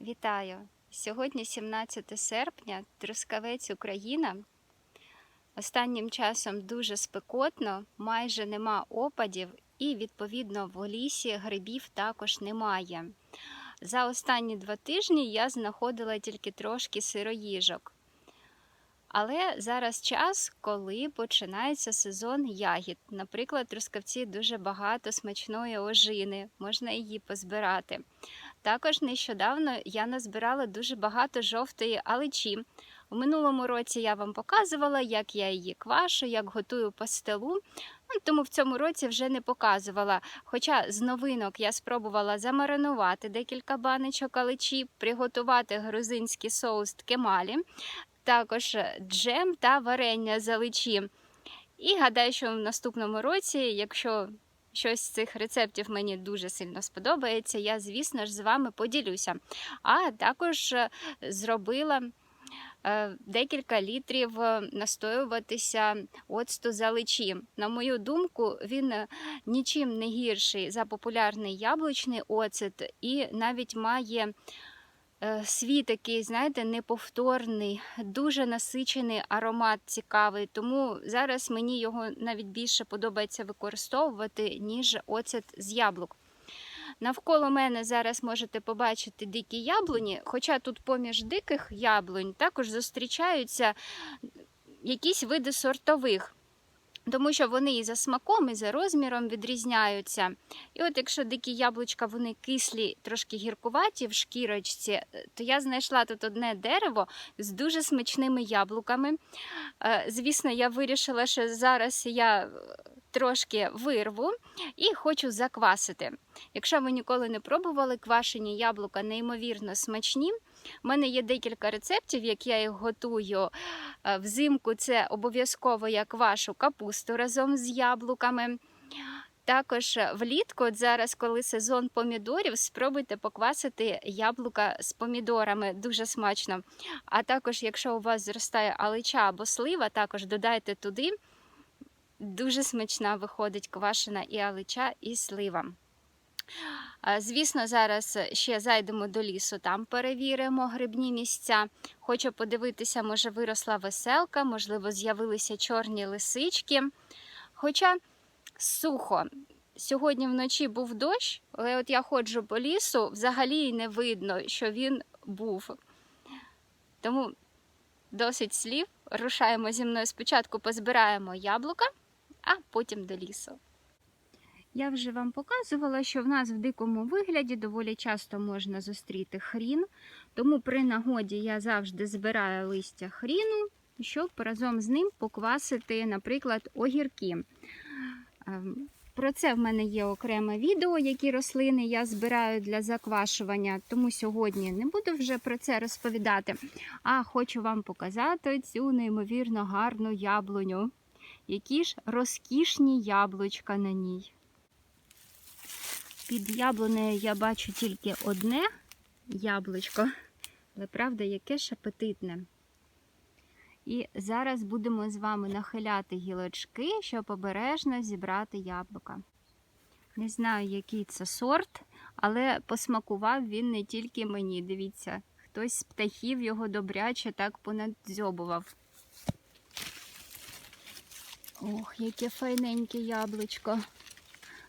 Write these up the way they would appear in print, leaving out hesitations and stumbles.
Вітаю! Сьогодні 17 серпня, Трускавець, Україна. Останнім часом дуже спекотно, майже нема опадів і, відповідно, в лісі грибів також немає. За останні 2 тижні я знаходила тільки трошки сироїжок. Але зараз час, коли починається сезон ягід. Наприклад, в Трускавці дуже багато смачної ожини, можна її позбирати. Також нещодавно я назбирала дуже багато жовтої аличі. У минулому році я вам показувала, як я її квашу, як готую пастилу. Тому в цьому році вже не показувала. Хоча з новинок я спробувала замаринувати декілька баночок аличі, приготувати грузинський соус ткемалі, також джем та варення з аличі. І гадаю, що в наступному році, якщо щось з цих рецептів мені дуже сильно сподобається, я, звісно ж, з вами поділюся. А також зробила декілька літрів настоюватися оцту з аличі. На мою думку, він нічим не гірший за популярний яблучний оцет і навіть має свій такий, знаєте, неповторний, дуже насичений аромат цікавий, тому зараз мені його навіть більше подобається використовувати, ніж оцет з яблук. Навколо мене зараз можете побачити дикі яблуні, хоча тут поміж диких яблунь також зустрічаються якісь види сортових. Тому що вони і за смаком, і за розміром відрізняються. І от якщо дикі яблучка, вони кислі, трошки гіркуваті в шкірочці, то я знайшла тут одне дерево з дуже смачними яблуками. Звісно, я вирішила, що зараз я трошки вирву і хочу заквасити. Якщо ви ніколи не пробували, квашені яблука неймовірно смачні. У мене є декілька рецептів, як я їх готую. Взимку це обов'язково я квашу капусту разом з яблуками. Також влітку, от зараз, коли сезон помідорів, спробуйте поквасити яблука з помідорами, дуже смачно. А також, якщо у вас зростає алича або слива, також додайте туди. Дуже смачна виходить квашена і алича, і слива. Звісно, зараз ще зайдемо до лісу, там перевіримо грибні місця. Хочу подивитися, може виросла веселка, можливо з'явилися чорні лисички. Хоча сухо. Сьогодні вночі був дощ, але от я ходжу по лісу, взагалі і не видно, що він був. Тому досить слів. Рушаємо зі мною спочатку, позбираємо яблука, а потім до лісу. Я вже вам показувала, що в нас в дикому вигляді доволі часто можна зустріти хрін, тому при нагоді я завжди збираю листя хріну, щоб разом з ним поквасити, наприклад, огірки. Про це в мене є окреме відео, які рослини я збираю для заквашування, тому сьогодні не буду вже про це розповідати, а хочу вам показати цю неймовірно гарну яблуню. Які ж розкішні яблучка на ній. Під яблунею я бачу тільки одне яблучко, але правда, яке ж апетитне. І зараз будемо з вами нахиляти гілочки, щоб обережно зібрати яблука. Не знаю, який це сорт, але посмакував він не тільки мені. Дивіться, хтось з птахів його добряче так понадзьобував. Ох, яке файненьке яблучко.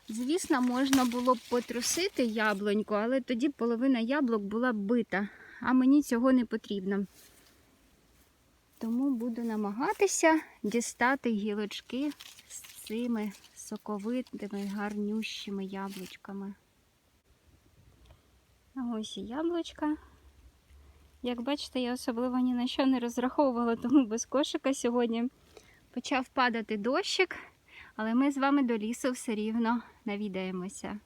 Звісно, можна було б потрусити яблуньку, але тоді половина яблук була б бита, а мені цього не потрібно. Тому буду намагатися дістати гілочки з цими соковитими, гарнющими яблучками. А ось і яблучка. Як бачите, я особливо ні на що не розраховувала, тому без кошика сьогодні почав падати дощик. Але ми з вами до лісу все рівно навідаємося.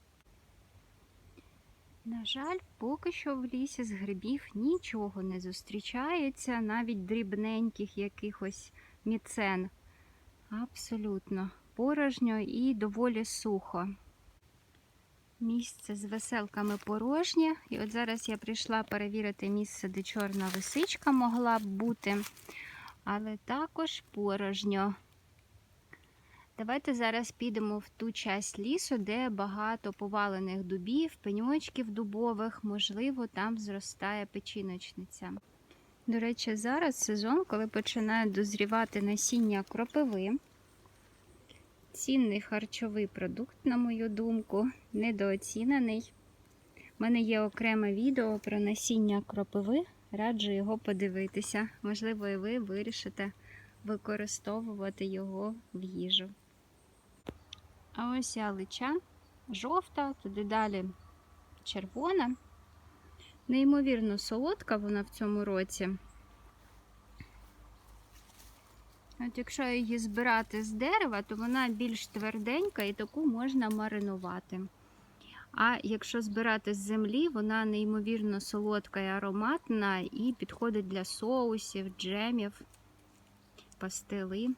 На жаль, поки що в лісі з грибів нічого не зустрічається, навіть дрібненьких якихось міцен. Абсолютно порожньо і доволі сухо. Місце з веселками порожнє. І от зараз я прийшла перевірити місце, де чорна лисичка могла б бути, але також порожньо. Давайте зараз підемо в ту часть лісу, де багато повалених дубів, пеньочків дубових, можливо, там зростає печіночниця. До речі, зараз сезон, коли починають дозрівати насіння кропиви. Цінний харчовий продукт, на мою думку, недооцінений. У мене є окреме відео про насіння кропиви, раджу його подивитися. Можливо, і ви вирішите використовувати його в їжу. А ось ялича жовта, туди далі червона. Неймовірно солодка вона в цьому році. От якщо її збирати з дерева, то вона більш тверденька і таку можна маринувати. А якщо збирати з землі, вона неймовірно солодка і ароматна і підходить для соусів, джемів, пастили.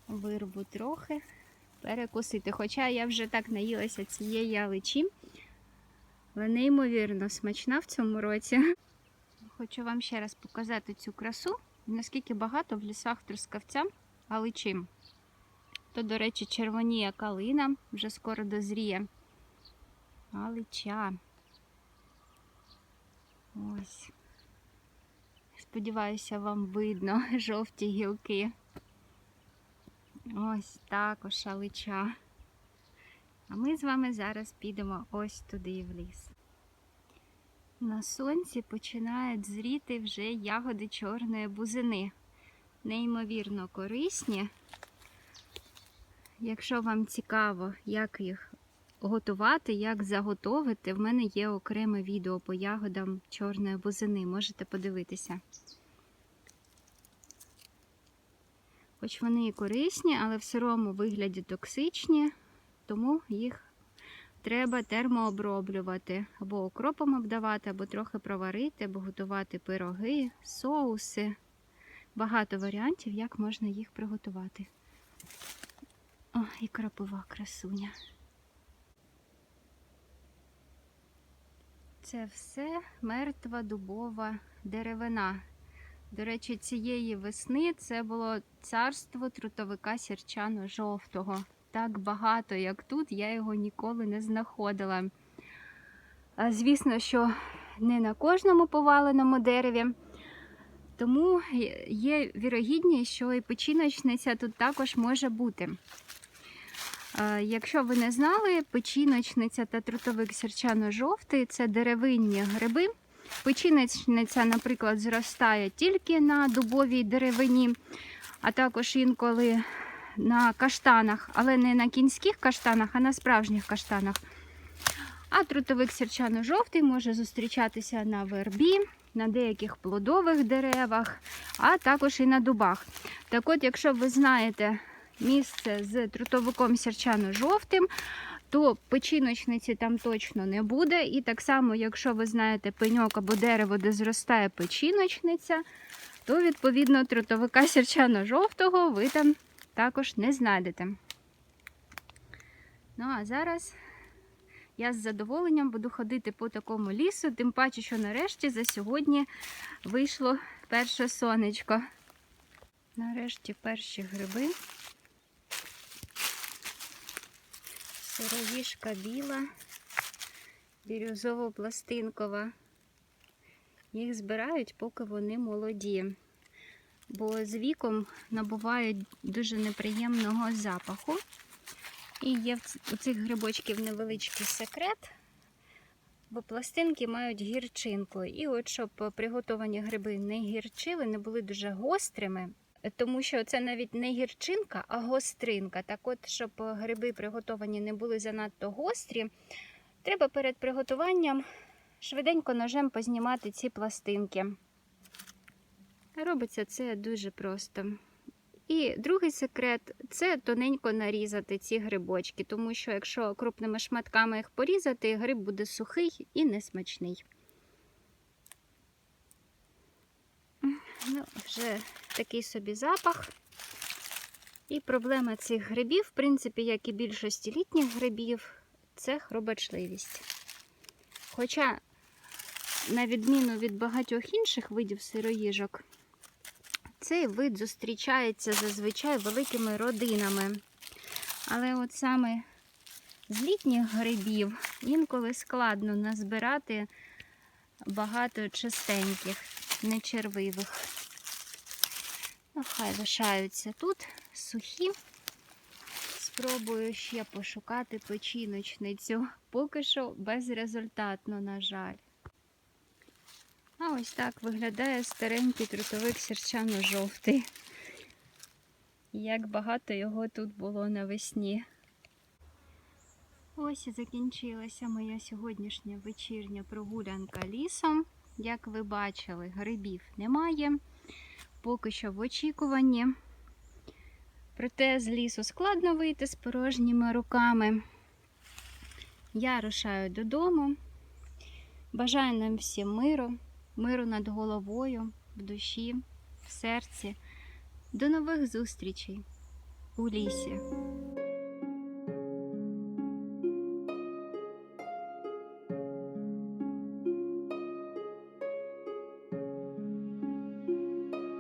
Вирву трохи, перекусити. Хоча я вже так наїлася цієї яличі, але неймовірно смачна в цьому році. Хочу вам ще раз показати цю красу, наскільки багато в лісах Трускавця галичі. То, до речі, червоніє калина, вже скоро дозріє. Галича. Ось. Сподіваюся, вам видно жовті гілки. Ось також галича. А ми з вами зараз підемо ось туди в ліс. На сонці починають зріти вже ягоди чорної бузини. Неймовірно корисні. Якщо вам цікаво, як їх готувати, як заготовити, в мене є окреме відео по ягодам чорної бузини. Можете подивитися. Хоч вони і корисні, але в сирому вигляді токсичні, тому їх треба термооброблювати. Або окропом обдавати, або трохи проварити, або готувати пироги, соуси. Багато варіантів, як можна їх приготувати. О, і кропива красуня. Це все мертва дубова деревина. До речі, цієї весни це було царство трутовика сірчано-жовтого. Так багато, як тут, я його ніколи не знаходила. Звісно, що не на кожному поваленому дереві, тому є вірогідність, що і печіночниця тут також може бути. Якщо ви не знали, печіночниця та трутовик сірчано-жовтий – це деревинні гриби. Печіночниця, наприклад, зростає тільки на дубовій деревині, а також інколи на каштанах, але не на кінських каштанах, а на справжніх каштанах. А трутовик сірчано-жовтий може зустрічатися на вербі, на деяких плодових деревах, а також і на дубах. Так от, якщо ви знаєте місце з трутовиком сірчано-жовтим, то печіночниці там точно не буде. І так само, якщо ви знаєте пеньок або дерево, де зростає печіночниця, то, відповідно, трутовика сірчано-жовтого ви там також не знайдете. Ну, а зараз я з задоволенням буду ходити по такому лісу, тим паче, що нарешті за сьогодні вийшло перше сонечко. Нарешті перші гриби. Сироїжка біла, бірюзово-пластинкова. Їх збирають, поки вони молоді, бо з віком набувають дуже неприємного запаху. І є у цих грибочків невеличкий секрет, бо пластинки мають гірчинку. І от щоб приготовані гриби не гірчили, не були дуже гострими, тому що це навіть не гірчинка, а гостринка. Так от, щоб гриби приготовані не були занадто гострі, треба перед приготуванням швиденько ножем познімати ці пластинки. Робиться це дуже просто. І другий секрет – це тоненько нарізати ці грибочки, тому що якщо крупними шматками їх порізати, гриб буде сухий і несмачний. Ну, вже такий собі запах. І проблема цих грибів, в принципі, як і більшості літніх грибів, це хробачливість. Хоча, на відміну від багатьох інших видів сироїжок, Цей вид зустрічається зазвичай великими родинами. Але от саме з літніх грибів інколи складно назбирати багато чистеньких, нечервивих. Ну, хай лишаються тут сухі. Спробую ще пошукати печіночницю. Поки що безрезультатно, на жаль. А ось так виглядає старенький трутовик сірчано-жовтий. Як багато його тут було навесні. Ось і закінчилася моя сьогоднішня вечірня прогулянка лісом. Як ви бачили, грибів немає. Поки що в очікуванні. Проте з лісу складно вийти з порожніми руками. Я рушаю додому. Бажаю нам всім миру, миру над головою, в душі, в серці. До нових зустрічей у лісі.